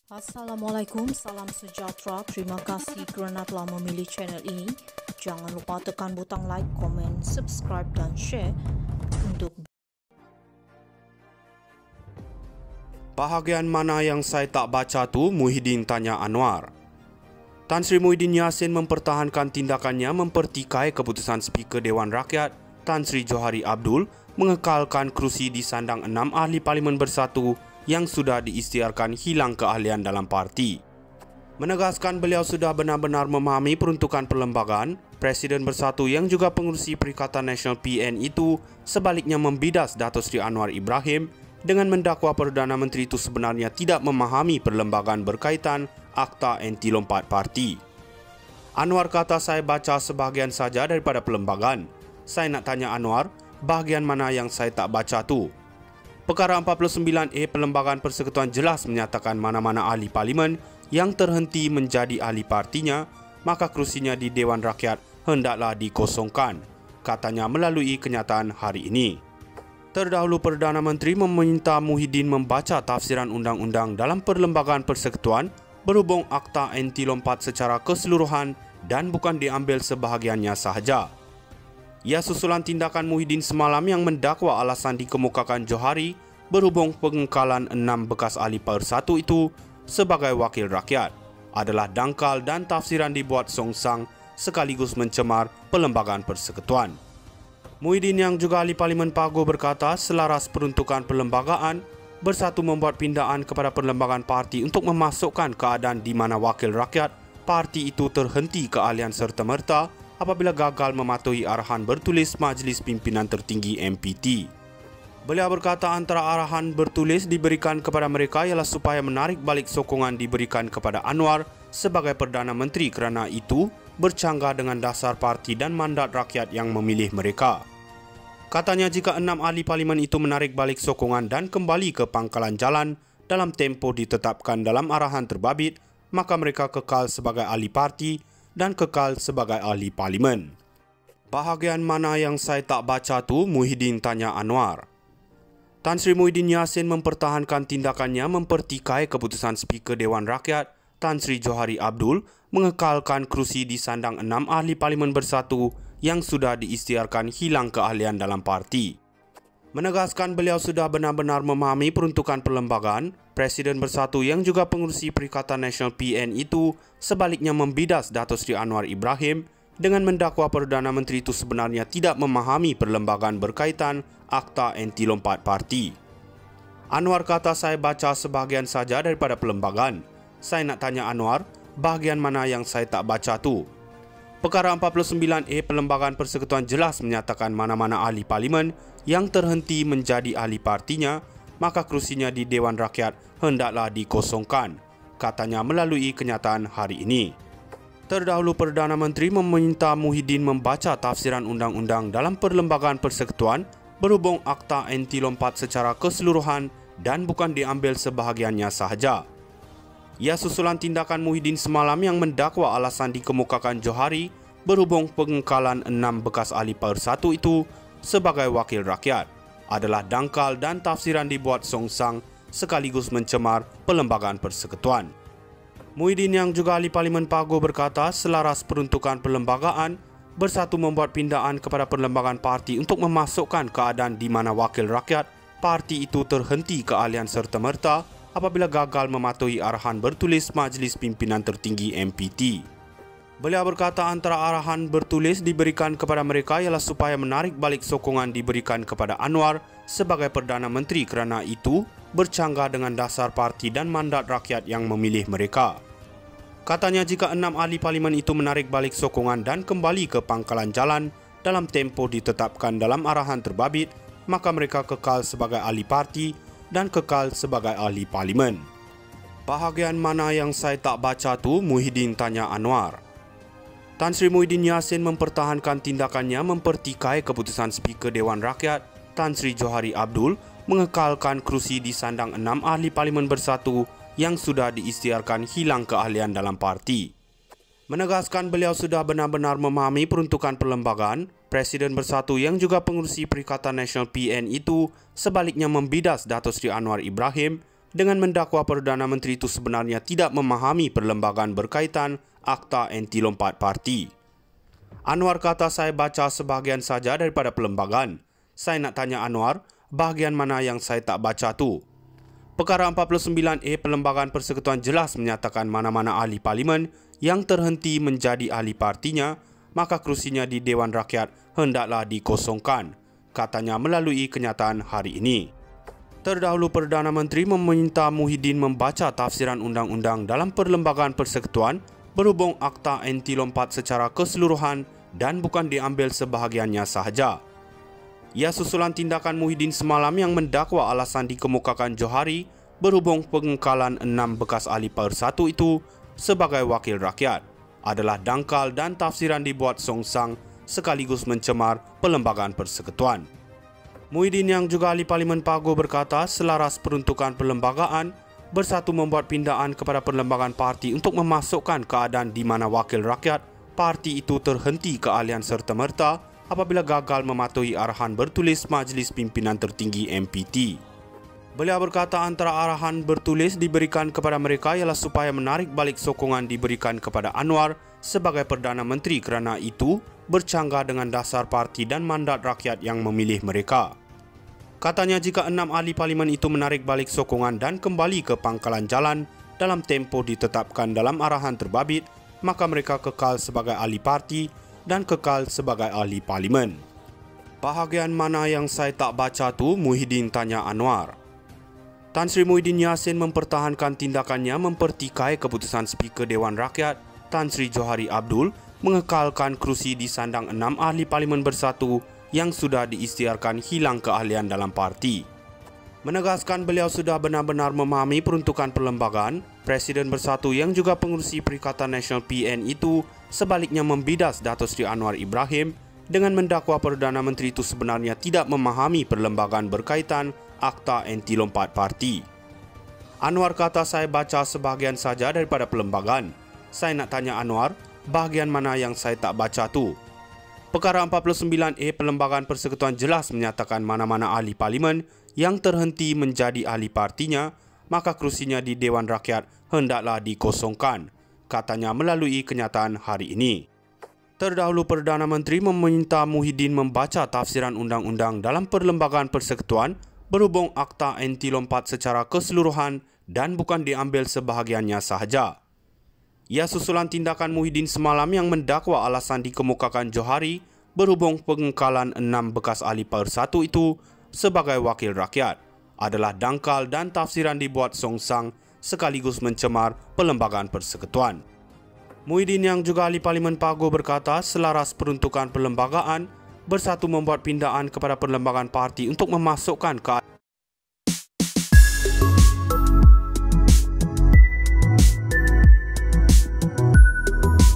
Assalamualaikum, salam sejahtera. Terima kasih kerana telah memilih channel ini. Jangan lupa tekan butang like, komen, subscribe dan share untuk Bahagian mana yang saya tak baca tu? Muhyiddin tanya Anwar. Tan Sri Muhyiddin Yassin mempertahankan tindakannya mempertikai keputusan Speaker Dewan Rakyat Tan Sri Johari Abdul mengekalkan kerusi di sandang 6 ahli Parlimen Bersatu yang sudah diisytiharkan hilang keahlian dalam parti. Menegaskan beliau sudah benar-benar memahami peruntukan perlembagaan, Presiden Bersatu yang juga pengurusi Perikatan Nasional PN itu sebaliknya membidas Dato' Sri Anwar Ibrahim dengan mendakwa Perdana Menteri itu sebenarnya tidak memahami perlembagaan berkaitan Akta Anti Lompat Parti. Anwar kata, saya baca sebahagian saja daripada perlembagaan. Saya nak tanya Anwar, bahagian mana yang saya tak baca tu? Perkara 49A Perlembagaan Persekutuan jelas menyatakan mana-mana ahli parlimen yang terhenti menjadi ahli partinya, maka kerusinya di Dewan Rakyat hendaklah dikosongkan, katanya melalui kenyataan hari ini. Terdahulu Perdana Menteri meminta Muhyiddin membaca tafsiran undang-undang dalam Perlembagaan Persekutuan berhubung Akta Anti Lompat secara keseluruhan dan bukan diambil sebahagiannya sahaja. Ia susulan tindakan Muhyiddin semalam yang mendakwa alasan dikemukakan Johari berhubung pengekalan 6 bekas ahli Persatu itu sebagai wakil rakyat adalah dangkal dan tafsiran dibuat songsang sekaligus mencemar Perlembagaan Persekutuan. Muhyiddin yang juga ahli Parlimen Pago berkata selaras peruntukan perlembagaan, Bersatu membuat pindaan kepada perlembagaan parti untuk memasukkan keadaan di mana wakil rakyat parti itu terhenti keahlian serta-merta apabila gagal mematuhi arahan bertulis Majlis Pimpinan Tertinggi MPT. Beliau berkata antara arahan bertulis diberikan kepada mereka ialah supaya menarik balik sokongan diberikan kepada Anwar sebagai Perdana Menteri kerana itu bercanggah dengan dasar parti dan mandat rakyat yang memilih mereka. Katanya jika 6 ahli parlimen itu menarik balik sokongan dan kembali ke pangkalan jalan dalam tempoh ditetapkan dalam arahan terbabit, maka mereka kekal sebagai ahli parti dan kekal sebagai ahli parlimen. Bahagian mana yang saya tak baca tu? Muhyiddin tanya Anwar. Tan Sri Muhyiddin Yassin mempertahankan tindakannya mempertikai keputusan Speaker Dewan Rakyat Tan Sri Johari Abdul mengekalkan kerusi di sandang 6 ahli Parlimen Bersatu yang sudah diisytiharkan hilang keahlian dalam parti. Menegaskan beliau sudah benar-benar memahami peruntukan perlembagaan, Presiden Bersatu yang juga pengurusi Perikatan Nasional PN itu sebaliknya membidas Dato' Sri Anwar Ibrahim dengan mendakwa Perdana Menteri itu sebenarnya tidak memahami perlembagaan berkaitan Akta Anti Lompat Parti. Anwar kata, saya baca sebahagian saja daripada perlembagaan. Saya nak tanya Anwar, bahagian mana yang saya tak baca tu? Perkara 49A Perlembagaan Persekutuan jelas menyatakan mana-mana ahli parlimen yang terhenti menjadi ahli partinya, maka kerusinya di Dewan Rakyat hendaklah dikosongkan, katanya melalui kenyataan hari ini. Terdahulu Perdana Menteri meminta Muhyiddin membaca tafsiran undang-undang dalam Perlembagaan Persekutuan berhubung Akta Anti Lompat secara keseluruhan dan bukan diambil sebahagiannya sahaja. Ia susulan tindakan Muhyiddin semalam yang mendakwa alasan dikemukakan Johari berhubung pengekalan 6 bekas ahli Persatu itu sebagai wakil rakyat adalah dangkal dan tafsiran dibuat songsang sekaligus mencemar Perlembagaan Persekutuan. Muhyiddin yang juga ahli Parlimen Pago berkata selaras peruntukan perlembagaan, Bersatu membuat pindaan kepada perlembagaan parti untuk memasukkan keadaan di mana wakil rakyat parti itu terhenti keahlian serta-merta apabila gagal mematuhi arahan bertulis Majlis Pimpinan Tertinggi MPT. Beliau berkata antara arahan bertulis diberikan kepada mereka ialah supaya menarik balik sokongan diberikan kepada Anwar sebagai Perdana Menteri kerana itu bercanggah dengan dasar parti dan mandat rakyat yang memilih mereka. Katanya jika 6 ahli parlimen itu menarik balik sokongan dan kembali ke pangkalan jalan dalam tempoh ditetapkan dalam arahan terbabit, maka mereka kekal sebagai ahli parti dan kekal sebagai ahli parlimen. Bahagian mana yang saya tak baca tu? Muhyiddin tanya Anwar. Tan Sri Muhyiddin Yassin mempertahankan tindakannya mempertikai keputusan Speaker Dewan Rakyat Tan Sri Johari Abdul mengekalkan kerusi di sandang 6 ahli Parlimen Bersatu yang sudah diisytiharkan hilang keahlian dalam parti. Menegaskan beliau sudah benar-benar memahami peruntukan perlembagaan, Presiden Bersatu yang juga pengurusi Perikatan Nasional PN itu sebaliknya membidas Dato' Sri Anwar Ibrahim dengan mendakwa Perdana Menteri itu sebenarnya tidak memahami perlembagaan berkaitan Akta Anti Lompat Parti. Anwar kata, saya baca sebahagian saja daripada perlembagaan. Saya nak tanya Anwar, bahagian mana yang saya tak baca tu? Perkara 49A Perlembagaan Persekutuan jelas menyatakan mana-mana ahli parlimen yang terhenti menjadi ahli partinya, maka kerusinya di Dewan Rakyat hendaklah dikosongkan, katanya melalui kenyataan hari ini. Terdahulu Perdana Menteri meminta Muhyiddin membaca tafsiran undang-undang dalam Perlembagaan Persekutuan berhubung Akta Anti Lompat secara keseluruhan dan bukan diambil sebahagiannya sahaja. Ia susulan tindakan Muhyiddin semalam yang mendakwa alasan dikemukakan Johari berhubung pengengkalan 6 bekas ahli Persatu itu sebagai wakil rakyat adalah dangkal dan tafsiran dibuat songsang sekaligus mencemar Perlembagaan Persekutuan. Muhyiddin yang juga ahli Parlimen Pago berkata selaras peruntukan perlembagaan, Bersatu membuat pindaan kepada perlembagaan parti untuk memasukkan keadaan di mana wakil rakyat parti itu terhenti keahlian serta-merta apabila gagal mematuhi arahan bertulis Majlis Pimpinan Tertinggi MPT. Beliau berkata antara arahan bertulis diberikan kepada mereka ialah supaya menarik balik sokongan diberikan kepada Anwar sebagai Perdana Menteri kerana itu bercanggah dengan dasar parti dan mandat rakyat yang memilih mereka. Katanya jika 6 ahli parlimen itu menarik balik sokongan dan kembali ke pangkalan jalan dalam tempoh ditetapkan dalam arahan terbabit, maka mereka kekal sebagai ahli parti dan kekal sebagai ahli parlimen. Bahagian mana yang saya tak baca tu? Muhyiddin tanya Anwar. Tan Sri Muhyiddin Yassin mempertahankan tindakannya mempertikai keputusan Speaker Dewan Rakyat Tan Sri Johari Abdul mengekalkan kerusi di sandang 6 ahli parlimen Bersatu yang sudah diisytiharkan hilang keahlian dalam parti. Menegaskan beliau sudah benar-benar memahami peruntukan perlembagaan, Presiden Bersatu yang juga pengurusi Perikatan Nasional PN itu sebaliknya membidas Datuk Seri Anwar Ibrahim dengan mendakwa Perdana Menteri itu sebenarnya tidak memahami perlembagaan berkaitan Akta Anti Lompat Parti. Anwar kata saya baca sebahagian saja daripada perlembagaan. Saya nak tanya Anwar, bahagian mana yang saya tak baca tu? Perkara 49A Perlembagaan Persekutuan jelas menyatakan mana-mana ahli parlimen yang terhenti menjadi ahli partinya, maka kerusinya di Dewan Rakyat hendaklah dikosongkan, katanya melalui kenyataan hari ini. Terdahulu Perdana Menteri meminta Muhyiddin membaca tafsiran undang-undang dalam Perlembagaan Persekutuan berhubung Akta Anti Lompat secara keseluruhan dan bukan diambil sebahagiannya sahaja. Ia susulan tindakan Muhyiddin semalam yang mendakwa alasan dikemukakan Johari berhubung pengengkalan 6 bekas ahli Persatu itu sebagai wakil rakyat adalah dangkal dan tafsiran dibuat songsang sekaligus mencemar Perlembagaan Persekutuan. Muhyiddin yang juga ahli Parlimen Pago berkata selaras peruntukan perlembagaan, Bersatu membuat pindaan kepada perlembagaan parti untuk memasukkan keadaan